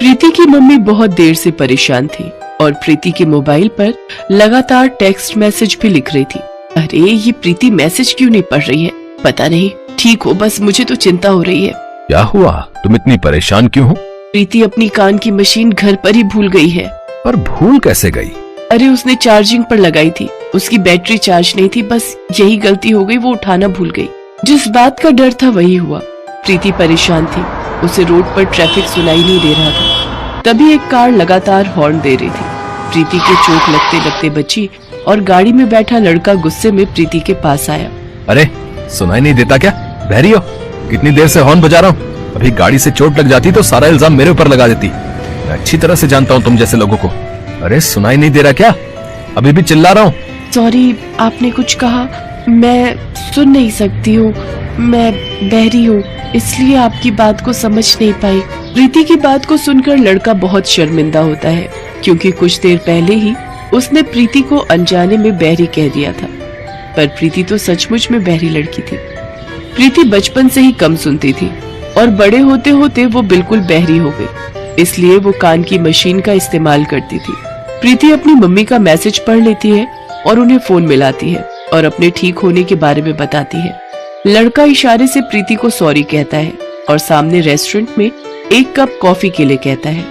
प्रीति की मम्मी बहुत देर से परेशान थी और प्रीति के मोबाइल पर लगातार टेक्स्ट मैसेज भी लिख रही थी। अरे ये प्रीति मैसेज क्यों नहीं पढ़ रही है? पता नहीं, ठीक हो बस, मुझे तो चिंता हो रही है। क्या हुआ? तुम इतनी परेशान क्यों हो? प्रीति अपनी कान की मशीन घर पर ही भूल गई है। पर भूल कैसे गई? अरे उसने चार्जिंग पर लगाई थी, उसकी बैटरी चार्ज नहीं थी, बस यही गलती हो गई, वो उठाना भूल गई। जिस बात का डर था वही हुआ। प्रीति परेशान थी, उसे रोड पर ट्रैफिक सुनाई नहीं दे रहा था। तभी एक कार लगातार हॉर्न दे रही थी। प्रीति के चोट लगते लगते बची और गाड़ी में बैठा लड़का गुस्से में प्रीति के पास आया। अरे सुनाई नहीं देता क्या? बहरी हो? कितनी देर से हॉर्न बजा रहा हूँ? अभी गाड़ी से चोट लग जाती तो सारा इल्जाम मेरे ऊपर लगा देती। मैं अच्छी तरह से जानता हूँ तुम जैसे लोगों को। अरे सुनाई नहीं दे रहा क्या? अभी भी चिल्ला रहा हूँ। सॉरी, आपने कुछ कहा? मैं सुन नहीं सकती हूँ, मैं बहरी हूँ, इसलिए आपकी बात को समझ नहीं पाई। प्रीति की बात को सुनकर लड़का बहुत शर्मिंदा होता है, क्योंकि कुछ देर पहले ही उसने प्रीति को अनजाने में बहरी कह दिया था। पर प्रीति तो सचमुच में बहरी लड़की थी। प्रीति बचपन से ही कम सुनती थी और बड़े होते होते वो बिल्कुल बहरी हो गई, इसलिए वो कान की मशीन का इस्तेमाल करती थी। प्रीति अपनी मम्मी का मैसेज पढ़ लेती है और उन्हें फोन मिलाती है और अपने ठीक होने के बारे में बताती है। लड़का इशारे से प्रीति को सॉरी कहता है और सामने रेस्टोरेंट में एक कप कॉफी के लिए कहता है।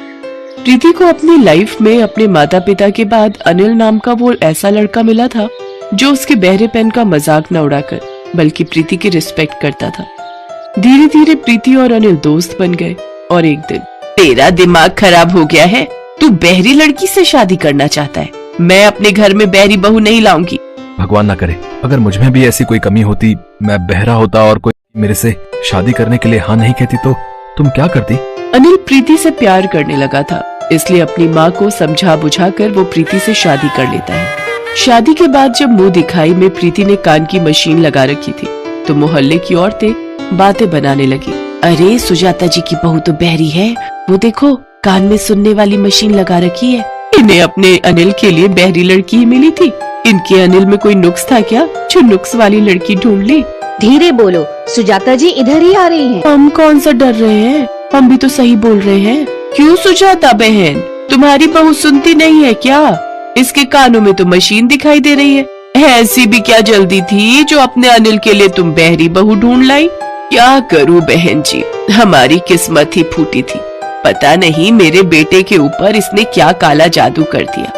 प्रीति को अपनी लाइफ में अपने माता पिता के बाद अनिल नाम का वो ऐसा लड़का मिला था जो उसके बहरेपन का मजाक न उड़ाकर बल्कि प्रीति की रिस्पेक्ट करता था। धीरे धीरे प्रीति और अनिल दोस्त बन गए और एक दिन, तेरा दिमाग खराब हो गया है, तू बहरी लड़की से शादी करना चाहता है? मैं अपने घर में बहरी बहू नहीं लाऊंगी। भगवान ना करे, अगर मुझ में भी ऐसी कोई कमी होती, मैं बहरा होता और कोई मेरे से शादी करने के लिए हाँ नहीं कहती तो तुम क्या करती? अनिल प्रीति से प्यार करने लगा था, इसलिए अपनी माँ को समझा बुझाकर वो प्रीति से शादी कर लेता है। शादी के बाद जब मुंह दिखाई में प्रीति ने कान की मशीन लगा रखी थी तो मोहल्ले की औरतें बातें बनाने लगी। अरे सुजाता जी की बहू तो बहरी है, वो देखो कान में सुनने वाली मशीन लगा रखी है। इन्हें अपने अनिल के लिए बहरी लड़की ही मिली थी, इनके अनिल में कोई नुक्स था क्या जो नुक्स वाली लड़की ढूंढ ली? धीरे बोलो, सुजाता जी इधर ही आ रही हैं। हम कौन सा डर रहे हैं, हम भी तो सही बोल रहे हैं। क्यों सुजाता बहन, तुम्हारी बहू सुनती नहीं है क्या? इसके कानों में तो मशीन दिखाई दे रही है। ऐसी भी क्या जल्दी थी जो अपने अनिल के लिए तुम बहरी बहू ढूंढ लाई? क्या करूं बहन जी, हमारी किस्मत ही फूटी थी। पता नहीं मेरे बेटे के ऊपर इसने क्या काला जादू कर दिया।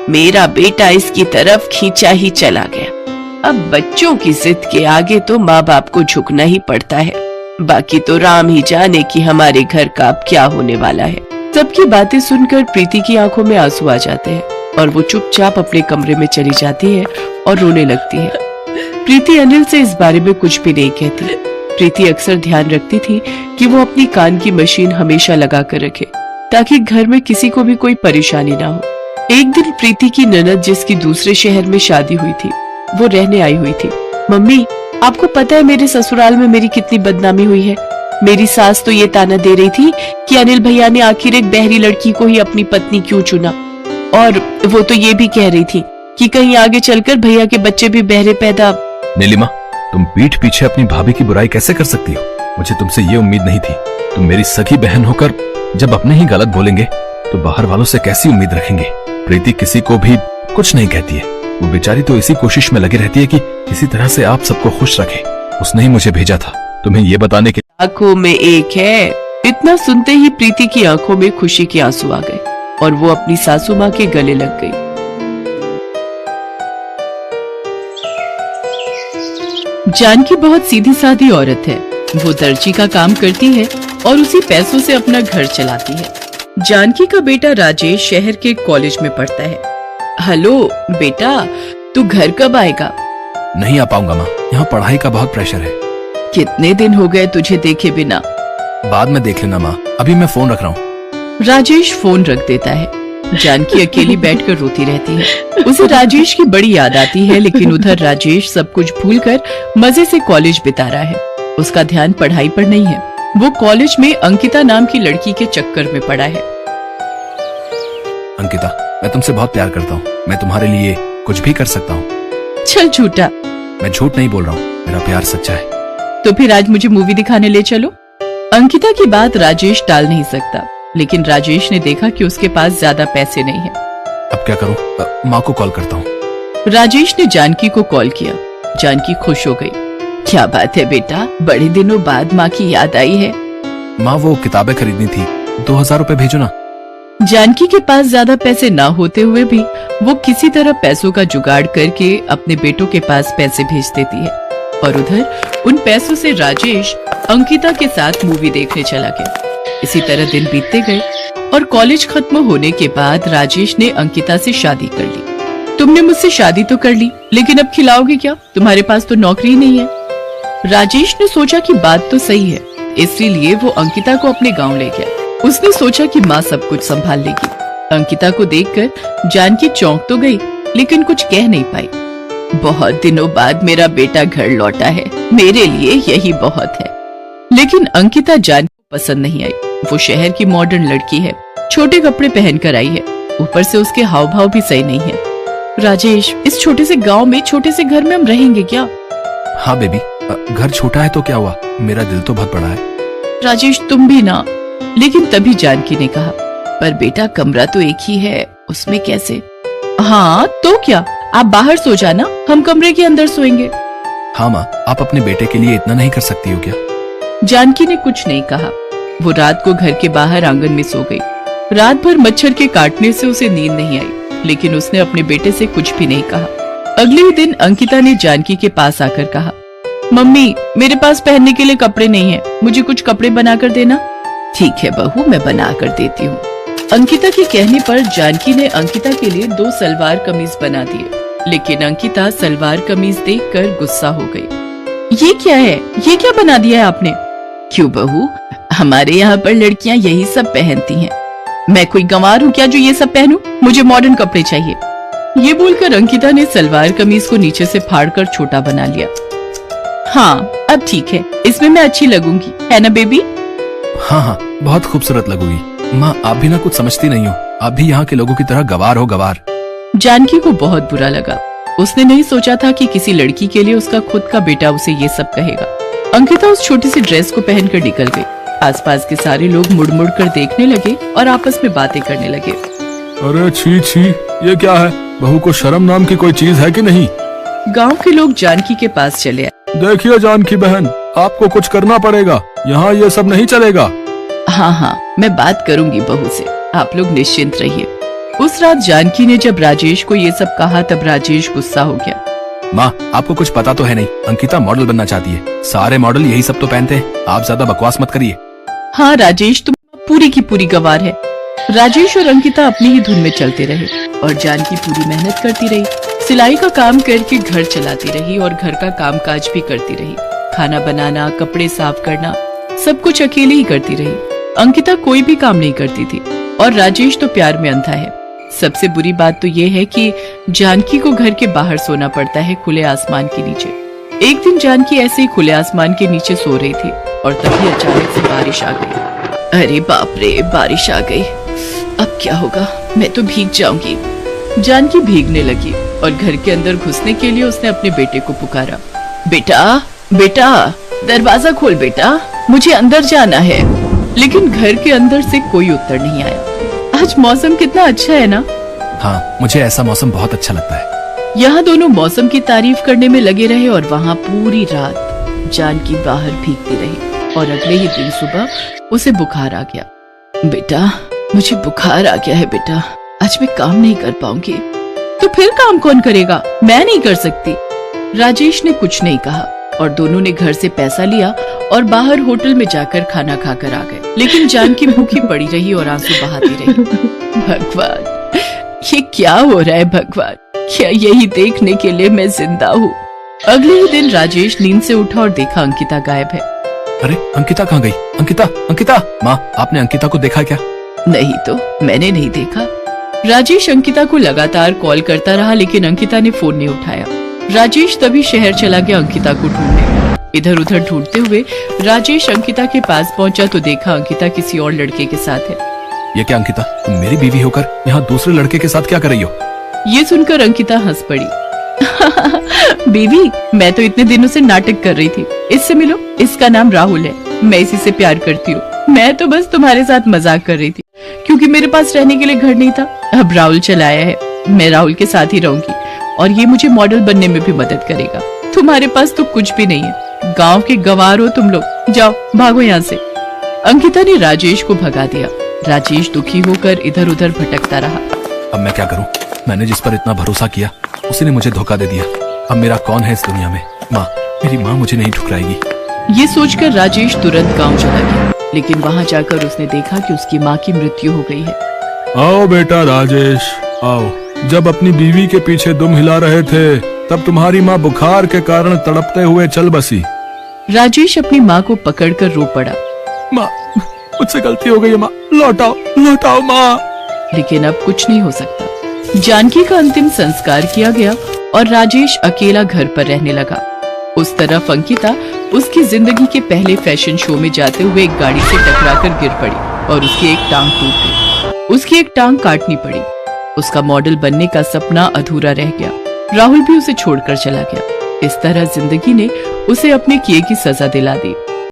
मेरा बेटा इसकी तरफ खींचा ही चला गया। अब बच्चों की जिद के आगे तो माँ बाप को झुकना ही पड़ता है। बाकी तो राम ही जाने कि हमारे घर का अब क्या होने वाला है। सबकी बातें सुनकर प्रीति की आंखों में आंसू आ जाते हैं और वो चुपचाप अपने कमरे में चली जाती है और रोने लगती है। प्रीति अनिल से इस बारे में कुछ भी नहीं कहती। प्रीति अक्सर ध्यान रखती थी कि वो अपनी कान की मशीन हमेशा लगा कर रखे ताकि घर में किसी को भी कोई परेशानी ना हो। एक दिन प्रीति की ननद जिसकी दूसरे शहर में शादी हुई थी वो रहने आई हुई थी। मम्मी, आपको पता है मेरे ससुराल में मेरी कितनी बदनामी हुई है? मेरी सास तो ये ताना दे रही थी कि अनिल भैया ने आखिर एक बहरी लड़की को ही अपनी पत्नी क्यों चुना, और वो तो ये भी कह रही थी कि कहीं आगे चलकर भैया के बच्चे भी बहरे पैदा। नीलिमा, तुम पीठ पीछे अपनी भाभी की बुराई कैसे कर सकती हो? मुझे तुमसे ये उम्मीद नहीं थी। तुम मेरी सगी बहन होकर जब अपने ही गलत बोलेंगे तो बाहर वालों से कैसी उम्मीद रखेंगे? प्रीति किसी को भी कुछ नहीं कहती है, वो बेचारी तो इसी कोशिश में लगी रहती है कि किसी तरह से आप सबको खुश रखे। उसने ही मुझे भेजा था तुम्हें ये बताने के। आंखों में एक है। इतना सुनते ही प्रीति की आंखों में खुशी के आंसू आ गए और वो अपनी सासू माँ के गले लग गई। जानकी बहुत सीधी सादी औरत है। वो दर्जी का काम करती है और उसी पैसों से अपना घर चलाती है। जानकी का बेटा राजेश शहर के कॉलेज में पढ़ता है। हेलो बेटा, तू घर कब आएगा? नहीं आ पाऊंगा माँ, यहाँ पढ़ाई का बहुत प्रेशर है। कितने दिन हो गए तुझे देखे बिना? बाद में देख लेना माँ, अभी मैं फोन रख रहा हूँ। राजेश फोन रख देता है। जानकी अकेली बैठकर रोती रहती है। उसे राजेश की बड़ी याद आती है, लेकिन उधर राजेश सब कुछ भूलकर मजे से कॉलेज बिता रहा है। उसका ध्यान पढ़ाई पर नहीं है। वो कॉलेज में अंकिता नाम की लड़की के चक्कर में पड़ा है। अंकिता, मैं तुमसे बहुत प्यार करता हूँ, मैं तुम्हारे लिए कुछ भी कर सकता हूँ। चल झूठा। मैं झूठ नहीं बोल रहा हूँ, मेरा प्यार सच्चा है। तो फिर आज मुझे मूवी दिखाने ले चलो। अंकिता की बात राजेश टाल नहीं सकता, लेकिन राजेश ने देखा कि उसके पास ज्यादा पैसे नहीं है। अब क्या करूं? माँ को कॉल करता हूँ। राजेश ने जानकी को कॉल किया। जानकी खुश हो गई। क्या बात है बेटा, बड़े दिनों बाद माँ की याद आई है। माँ वो किताबें खरीदनी थी, 2000 रुपए भेजो ना। जानकी के पास ज्यादा पैसे ना होते हुए भी वो किसी तरह पैसों का जुगाड़ करके अपने बेटों के पास पैसे भेज देती है और उधर उन पैसों से राजेश अंकिता के साथ मूवी देखने चला गया। इसी तरह दिन बीतते गए और कॉलेज खत्म होने के बाद राजेश ने अंकिता से शादी कर ली। तुमने मुझसे शादी तो कर ली, लेकिन अब खिलाओगे क्या? तुम्हारे पास तो नौकरी नहीं है। राजेश ने सोचा कि बात तो सही है, इसलिए वो अंकिता को अपने गांव ले गया। उसने सोचा कि माँ सब कुछ संभाल लेगी। अंकिता को देखकर जानकी चौंक तो गई, लेकिन कुछ कह नहीं पाई। बहुत दिनों बाद मेरा बेटा घर लौटा है, मेरे लिए यही बहुत है। लेकिन अंकिता जानकी को पसंद नहीं आई। वो शहर की मॉडर्न लड़की है, छोटे कपड़े पहनकर आई है, ऊपर से उसके हाव भाव भी सही नहीं है। राजेश, इस छोटे से गांव में, छोटे से घर में हम रहेंगे क्या? हाँ बेबी, घर छोटा है तो क्या हुआ, मेरा दिल तो बहुत बड़ा है। राजेश तुम भी ना। लेकिन तभी जानकी ने कहा, पर बेटा कमरा तो एक ही है, उसमें कैसे? हाँ तो क्या, आप बाहर सो जाना, हम कमरे के अंदर सोएंगे। हाँ माँ, आप अपने बेटे के लिए इतना नहीं कर सकती हो क्या? जानकी ने कुछ नहीं कहा। वो रात को घर के बाहर आंगन में सो गई। रात भर मच्छर के काटने से उसे नींद नहीं आई, लेकिन उसने अपने बेटे से कुछ भी नहीं कहा। अगले ही दिन अंकिता ने जानकी के पास आकर कहा, मम्मी मेरे पास पहनने के लिए कपड़े नहीं है, मुझे कुछ कपड़े बनाकर देना। ठीक है बहू, मैं बना कर देती हूँ। अंकिता के कहने पर जानकी ने अंकिता के लिए 2 सलवार कमीज बना दिए, लेकिन अंकिता सलवार कमीज देखकर गुस्सा हो गई। ये क्या है, ये क्या बना दिया है आपने? क्यों बहू, हमारे यहाँ पर लड़कियाँ यही सब पहनती हैं। मैं कोई गंवार हूँ क्या जो ये सब पहनूं? मुझे मॉडर्न कपड़े चाहिए। ये बोलकर अंकिता ने सलवार कमीज को नीचे से फाड़कर छोटा बना लिया। हाँ अब ठीक है, इसमें मैं अच्छी लगूंगी, है ना बेबी? हाँ हाँ, बहुत खूबसूरत लगोगी। माँ आप भी ना कुछ समझती नहीं हो, आप भी यहाँ के लोगों की तरह गवार हो, गवार। जानकी को बहुत बुरा लगा। उसने नहीं सोचा था कि किसी लड़की के लिए उसका खुद का बेटा उसे ये सब कहेगा। अंकिता उस छोटी सी ड्रेस को पहनकर निकल गई। आसपास के सारे लोग मुड़ मुड़ कर देखने लगे और आपस में बातें करने लगे। अरे छी छी, ये क्या है? बहू को शर्म नाम की कोई चीज है कि नहीं? गांव के लोग जानकी के पास चले आए। देखिए जानकी बहन, आपको कुछ करना पड़ेगा, यहाँ ये सब नहीं चलेगा। हाँ हाँ, मैं बात करूंगी बहू से, आप लोग निश्चिंत रहिए। उस रात जानकी ने जब राजेश को ये सब कहा तब राजेश गुस्सा हो गया। माँ आपको कुछ पता तो है नहीं, अंकिता मॉडल बनना चाहती है, सारे मॉडल यही सब तो पहनते हैं, आप ज्यादा बकवास मत करिए। हाँ राजेश, तुम पूरी की पूरी गवार है। राजेश और अंकिता अपनी ही धुन में चलते रहे और जानकी पूरी मेहनत करती रही। सिलाई का काम करके घर चलाती रही और घर का कामकाज भी करती रही। खाना बनाना, कपड़े साफ करना, सब कुछ अकेले ही करती रही। अंकिता कोई भी काम नहीं करती थी और राजेश तो प्यार में अंधा है। सबसे बुरी बात तो ये है कि जानकी को घर के बाहर सोना पड़ता है, खुले आसमान के नीचे। एक दिन जानकी ऐसे ही खुले आसमान के नीचे सो रही थी और तभी अचानक से बारिश आ गई। अरे बाप रे, बारिश आ गई, अब क्या होगा, मैं तो भीग जाऊंगी। जानकी भीगने लगी और घर के अंदर घुसने के लिए उसने अपने बेटे को पुकारा। बेटा बेटा, दरवाजा खोल बेटा, मुझे अंदर जाना है। लेकिन घर के अंदर से कोई उत्तर नहीं आया। आज मौसम कितना अच्छा है ना? हाँ, मुझे ऐसा मौसम बहुत अच्छा लगता है। यहाँ दोनों मौसम की तारीफ करने में लगे रहे और वहाँ पूरी रात जानकी बाहर भीगती रही और अगले ही दिन सुबह उसे बुखार आ गया। बेटा मुझे बुखार आ गया है बेटा, आज मैं काम नहीं कर पाऊंगी। तो फिर काम कौन करेगा? मैं नहीं कर सकती। राजेश ने कुछ नहीं कहा और दोनों ने घर से पैसा लिया और बाहर होटल में जाकर खाना खाकर आ गए। लेकिन जानकी भूखी पड़ी रही और आंसू बहाती रही। भगवान, ये क्या हो रहा है भगवान? क्या यही देखने के लिए मैं जिंदा हूँ? अगले ही दिन राजेश नींद से उठा और देखा अंकिता गायब है। अरे अंकिता कहाँ गई? अंकिता, अंकिता! माँ आपने अंकिता को देखा क्या? नहीं तो, मैंने नहीं देखा। राजेश अंकिता को लगातार कॉल करता रहा लेकिन अंकिता ने फोन नहीं उठाया। राजेश तभी शहर चला गया अंकिता को ढूंढने। इधर उधर ढूंढते हुए राजेश अंकिता के पास पहुंचा तो देखा अंकिता किसी और लड़के के साथ है। ये क्या अंकिता, तुम मेरी बीवी होकर यहाँ दूसरे लड़के के साथ क्या कर रही हो? ये सुनकर अंकिता हंस पड़ी। बीवी, मैं तो इतने दिनों से नाटक कर रही थी। इससे मिलो, इसका नाम राहुल है, मैं इसी से प्यार करती हूँ। मैं तो बस तुम्हारे साथ मजाक कर रही थी, क्योंकि मेरे पास रहने के लिए घर नहीं था। अब राहुल चलाया है, मैं राहुल के साथ ही रहूंगी और ये मुझे मॉडल बनने में भी मदद करेगा। तुम्हारे पास तो कुछ भी नहीं है, गांव के गंवार हो तुम लोग। जाओ, भागो यहाँ से। अंकिता ने राजेश को भगा दिया। राजेश दुखी होकर इधर उधर भटकता रहा। अब मैं क्या करूं? मैंने जिस पर इतना भरोसा किया उसी ने मुझे धोखा दे दिया। अब मेरा कौन है इस दुनिया में? माँ, मेरी माँ मुझे नहीं ठुकराएगी। ये सोचकर राजेश तुरंत गांव चला गया, लेकिन वहाँ जाकर उसने देखा कि उसकी माँ की मृत्यु हो गई है। आओ बेटा राजेश, आओ। जब अपनी बीवी के पीछे दुम हिला रहे थे तब तुम्हारी माँ बुखार के कारण तड़पते हुए चल बसी। राजेश अपनी माँ को पकड़कर रो पड़ा। माँ, मुझसे गलती हो गई है माँ, लौटाओ लौटाओ माँ। लेकिन अब कुछ नहीं हो सकता। जानकी का अंतिम संस्कार किया गया और राजेश अकेला घर पर रहने लगा। उस तरफ अंकिता उसकी जिंदगी के पहले फैशन शो में जाते हुए एक गाड़ी से टकराकर गिर पड़ी और उसकी एक टांग टूट गई। उसकी एक टांग काटनी पड़ी। उसका मॉडल बनने का सपना अधूरा रह गया। राहुल भी उसे छोड़कर चला गया। इस तरह जिंदगी ने उसे अपने किए की सजा दिला दी।